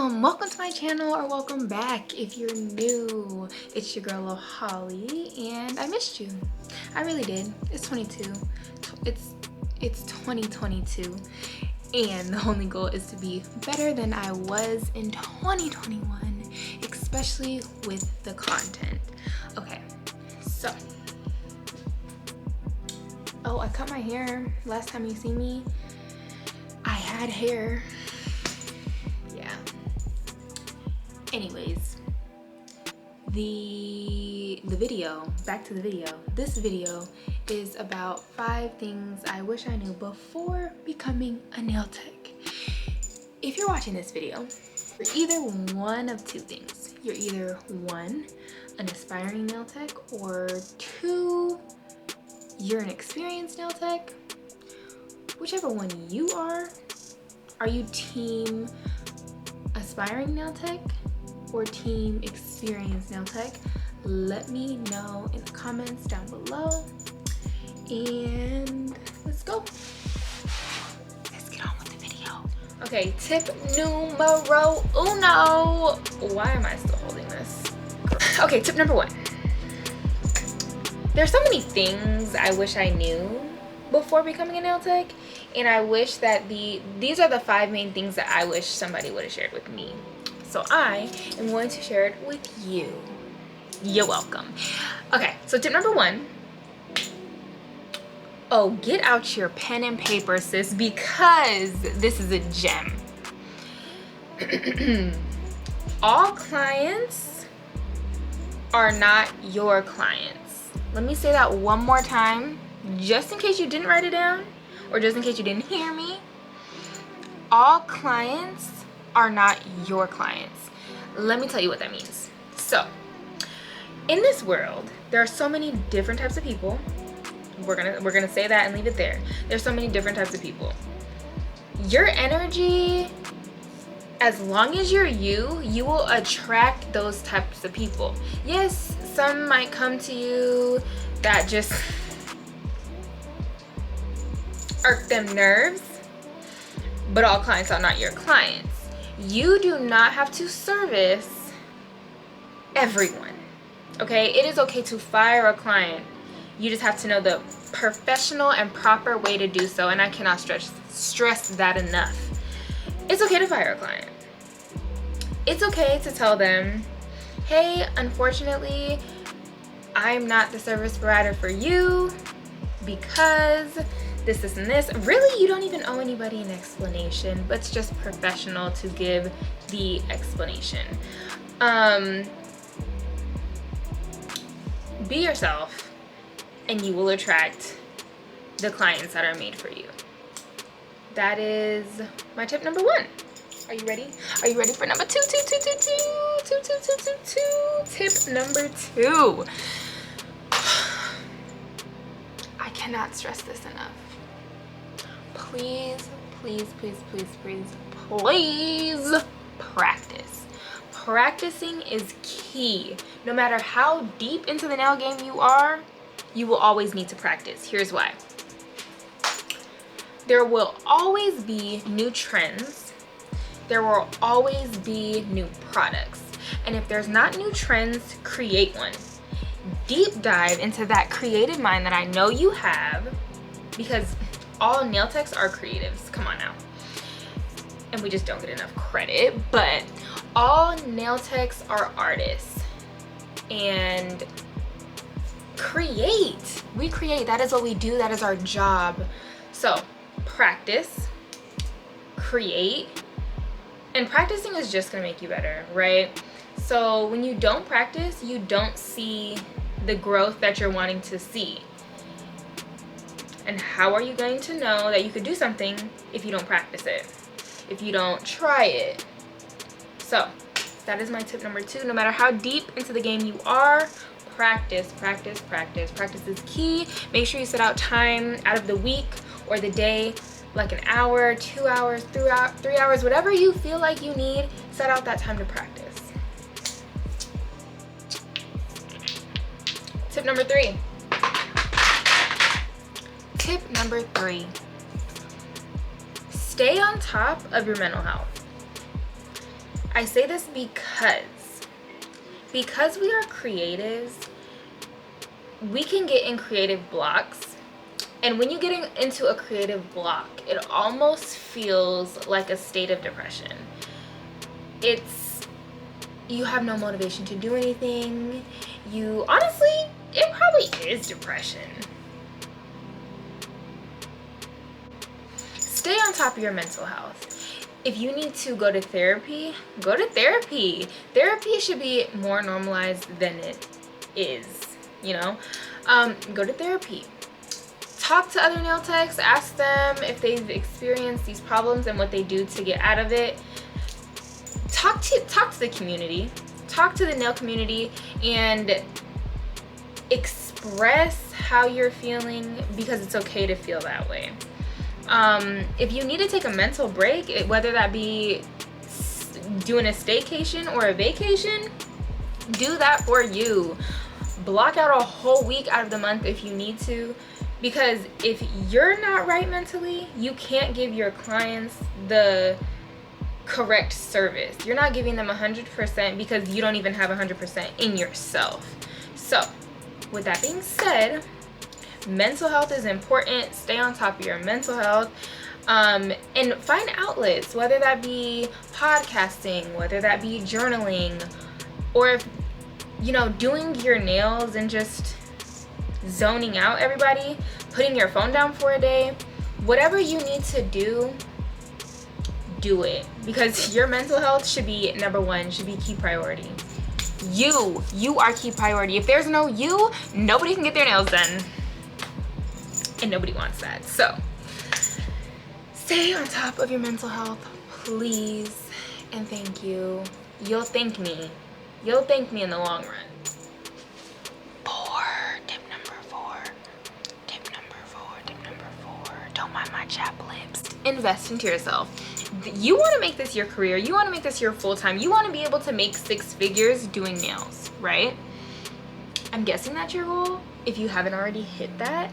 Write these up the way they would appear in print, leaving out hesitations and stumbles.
Welcome to my channel, or welcome back if you're new. It's your girl Holly, and I missed you. I really did. It's 2022, and the only goal is to be better than I was in 2021, especially with the content. Okay, so I cut my hair. Last time you see me, I had hair. Anyways, the video, back to the video. This video is about 5 things I wish I knew before becoming a nail tech. If you're watching this video, you're either one of 2 things. You're either 1, an aspiring nail tech, or 2, you're an experienced nail tech. Whichever one you are you team aspiring nail tech or team experienced nail tech? Let me know in the comments down below, and let's go. Let's get on with the video. Okay, tip numero uno. Why am I still holding this? Okay, tip number 1. There's so many things I wish I knew before becoming a nail tech, and I wish that these are the 5 main things that I wish somebody would have shared with me. So I am going to share it with you. You're welcome. Okay, so tip number 1. Oh, get out your pen and paper, sis, because this is a gem. All clients are not your clients. Let me say that one more time, just in case you didn't write it down, or just in case you didn't hear me. All clients are not your clients. Let me tell you what that means. So, in this world, there are so many different types of people. We're gonna say that and leave it there. There's so many different types of people. Your energy, as long as you're you will attract those types of people. Yes, some might come to you that just irk them nerves, but all clients are not your clients. You do not have to service everyone, okay? It is okay to fire a client. You just have to know the professional and proper way to do so, and I cannot stress that enough. It's okay to fire a client. It's okay to tell them, hey, unfortunately, I'm not the service provider for you because this, and this. Really, you don't even owe anybody an explanation, but it's just professional to give the explanation. Be yourself, and you will attract the clients that are made for you. That is my tip number 1. Are you ready? Are you ready for number 2? Tip number 2. I cannot stress this enough. Please practice. Practicing is key. No matter how deep into the nail game you are, you will always need to practice. Here's why. There will always be new trends. There will always be new products. And if there's not new trends, create one. Deep dive into that creative mind that I know you have, because all nail techs are creatives. Come on now. And we just don't get enough credit, but all nail techs are artists. And create. We create. That is what we do. That is our job. So practice, create, and practicing is just gonna make you better, right? So when you don't practice, you don't see the growth that you're wanting to see. And how are you going to know that you could do something if you don't practice it, if you don't try it? So that is my tip number 2. No matter how deep into the game you are, practice. Practice is key. Make sure you set out time out of the week or the day, like an hour, 2 hours, 3 hours, whatever you feel like you need, set out that time to practice. Tip number 3. Tip number 3. Stay on top of your mental health. I say this because we are creatives, we can get in creative blocks. And when you get into a creative block, it almost feels like a state of depression. You have no motivation to do anything. Honestly, it probably is depression. Stay on top of your mental health. If you need to go to therapy, go to therapy. Therapy should be more normalized than it is, Go to therapy. Talk to other nail techs. Ask them if they've experienced these problems and what they do to get out of it. Talk to the community. Talk to the nail community and express how you're feeling, because it's okay to feel that way. If you need to take a mental break, whether that be doing a staycation or a vacation, do that for you. Block out a whole week out of the month if you need to, because if you're not right mentally, you can't give your clients the correct service. You're not giving them 100% because you don't even have 100% in yourself. So with that being said, mental health is important. Stay on top of your mental health, and find outlets, whether that be podcasting, whether that be journaling, or if doing your nails and just zoning out everybody, putting your phone down for a day. Whatever you need to do it, because your mental health should be number one, should be key priority. You are key priority. If there's no you, nobody can get their nails done, and nobody wants that. So stay on top of your mental health, please, and thank you. You'll thank me in the long run. Tip number four, don't mind my chapped lips. Invest into yourself. You want to make this your career. You want to make this your full-time. You want to be able to make 6 figures doing nails, right? I'm guessing that's your goal if you haven't already hit that.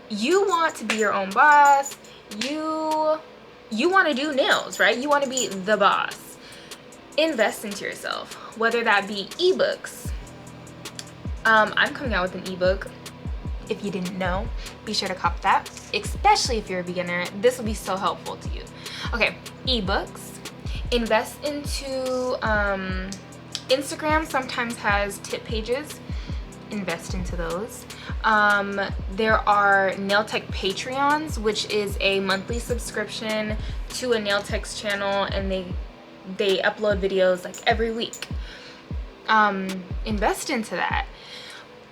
You want to be your own boss. You want to do nails, right? You want to be the boss. Invest into yourself, whether that be ebooks. I'm coming out with an ebook. If you didn't know, be sure to cop that, especially if you're a beginner. This will be so helpful to you. Okay, ebooks. Invest into Instagram sometimes has tip pages. Invest into those. There are nail tech Patreons, which is a monthly subscription to a nail tech's channel, and they upload videos like every week. Invest into that.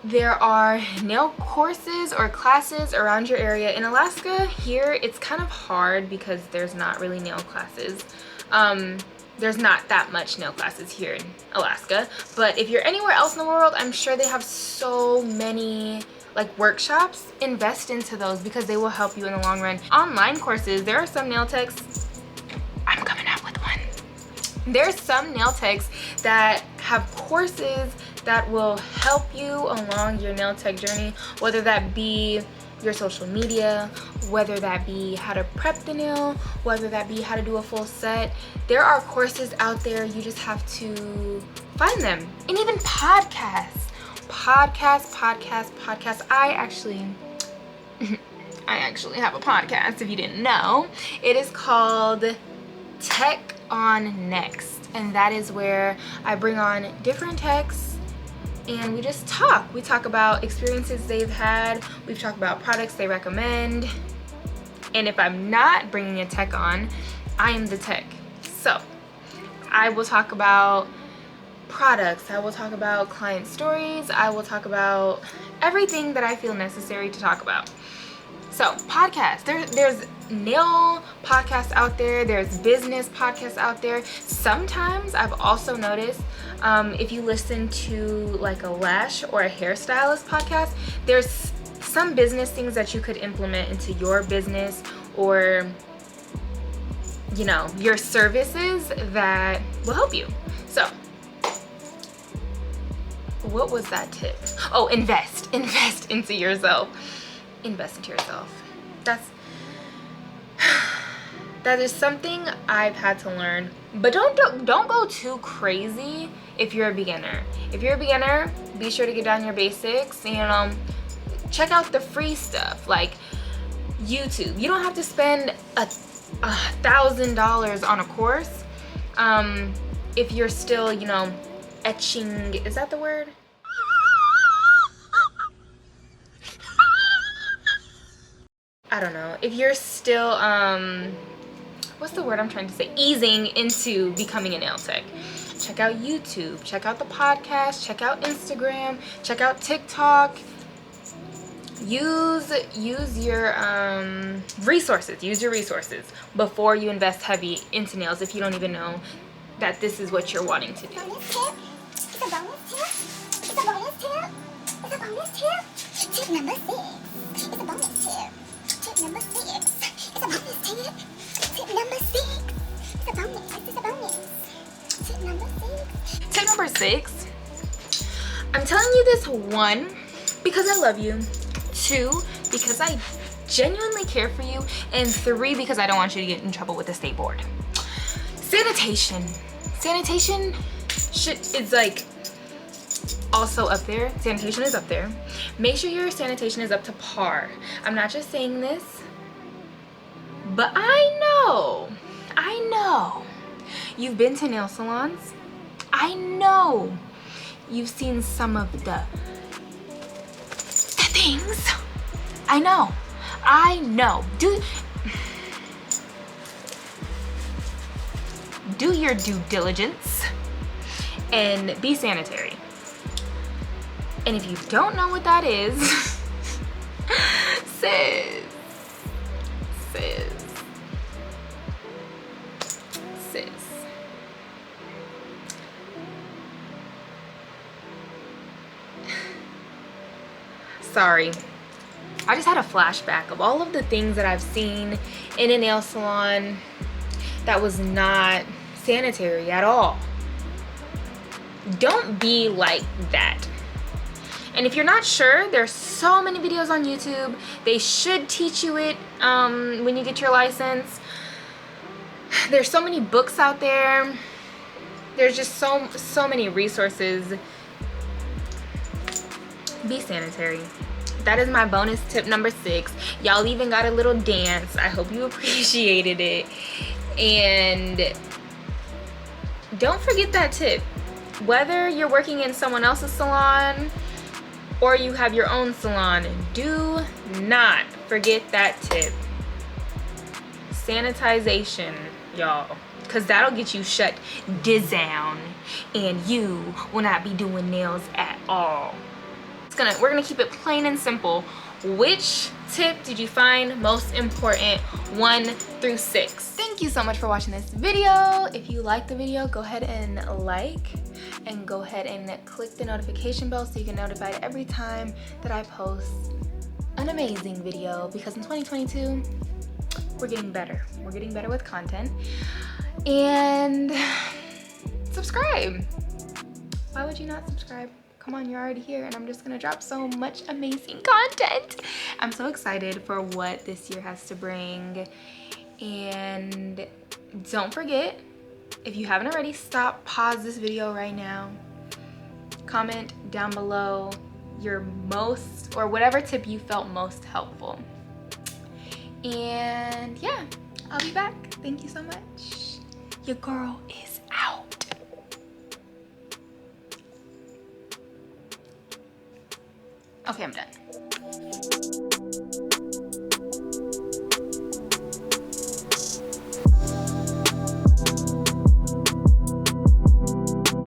There are nail courses or classes around your area. In Alaska, here, it's kind of hard because there's not really nail classes. There's not that much nail classes here in Alaska. But if you're anywhere else in the world, I'm sure they have so many workshops. Invest into those because they will help you in the long run. Online courses, there are some nail techs. I'm coming out with one. There's some nail techs that have courses that will help you along your nail tech journey, whether that be your social media, whether that be how to prep the nail, whether that be how to do a full set. There are courses out there. You just have to find them. And even podcasts. I actually have a podcast, if you didn't know. It is called Tech on Next, and that is where I bring on different techs and we just talk. We talk about experiences they've had. We've talked about products they recommend. And if I'm not bringing a tech on, I am the tech. So I will talk about products. I will talk about client stories. I will talk about everything that I feel necessary to talk about. So podcasts, there's nail podcasts out there. There's business podcasts out there. Sometimes I've also noticed if you listen to a lash or a hairstylist podcast, there's some business things that you could implement into your business or your services that will help you. So what was that tip? Oh, invest into yourself. Invest into yourself. That is something I've had to learn. But don't go too crazy if you're a beginner. If you're a beginner, be sure to get down your basics and check out the free stuff like YouTube. You don't have to spend $1,000 on a course. If you're still, you know, etching, is that the word? I don't know. If you're still, what's the word I'm trying to say? Easing into becoming a nail tech. Check out YouTube, check out the podcast, check out Instagram, check out TikTok. Use your resources. Use your resources before you invest heavy into nails if you don't even know that this is what you're wanting to do. Bonus tip. It's a bonus tip. It's a bonus tip. It's a bonus tip. Tip number 6. It's a bonus tip. Tip number 6. It's a bonus tip. Tip number 6. It's a bonus. It's a bonus. Tip number 6. Tip number 6. I'm telling you this, 1, because I love you. 2, because I genuinely care for you. And 3, because I don't want you to get in trouble with the state board. Sanitation. Sanitation is like also up there. Sanitation is up there. Make sure your sanitation is up to par. I'm not just saying this, but I know you've been to nail salons. I know you've seen some of the things. I know. Do your due diligence and be sanitary. And if you don't know what that is, sis. Sorry. I just had a flashback of all of the things that I've seen in a nail salon that was not sanitary at all. Don't be like that. And if you're not sure, there's so many videos on YouTube. They should teach you it when you get your license. There's so many books out there. There's just so many resources. Be sanitary. That is my bonus tip number 6. Y'all even got a little dance. I hope you appreciated it. And don't forget that tip. Whether you're working in someone else's salon or you have your own salon, do not forget that tip. Sanitization, y'all, because that'll get you shut down and you will not be doing nails at all. We're gonna keep it plain and simple. Which tip did you find most important, 1 through 6? Thank you so much for watching this video. If you liked the video, go ahead and like and go ahead and click the notification bell so you get notified every time that I post an amazing video, because in 2022 we're getting better. We're getting better with content. And subscribe. Why would you not subscribe? Come on, you're already here and I'm just gonna drop so much amazing content. I'm so excited for what this year has to bring. And don't forget, if you haven't already, pause this video right now. Comment down below your most, or whatever tip you felt most helpful. And yeah, I'll be back. Thank you so much. Your girl is out. Okay, I'm done.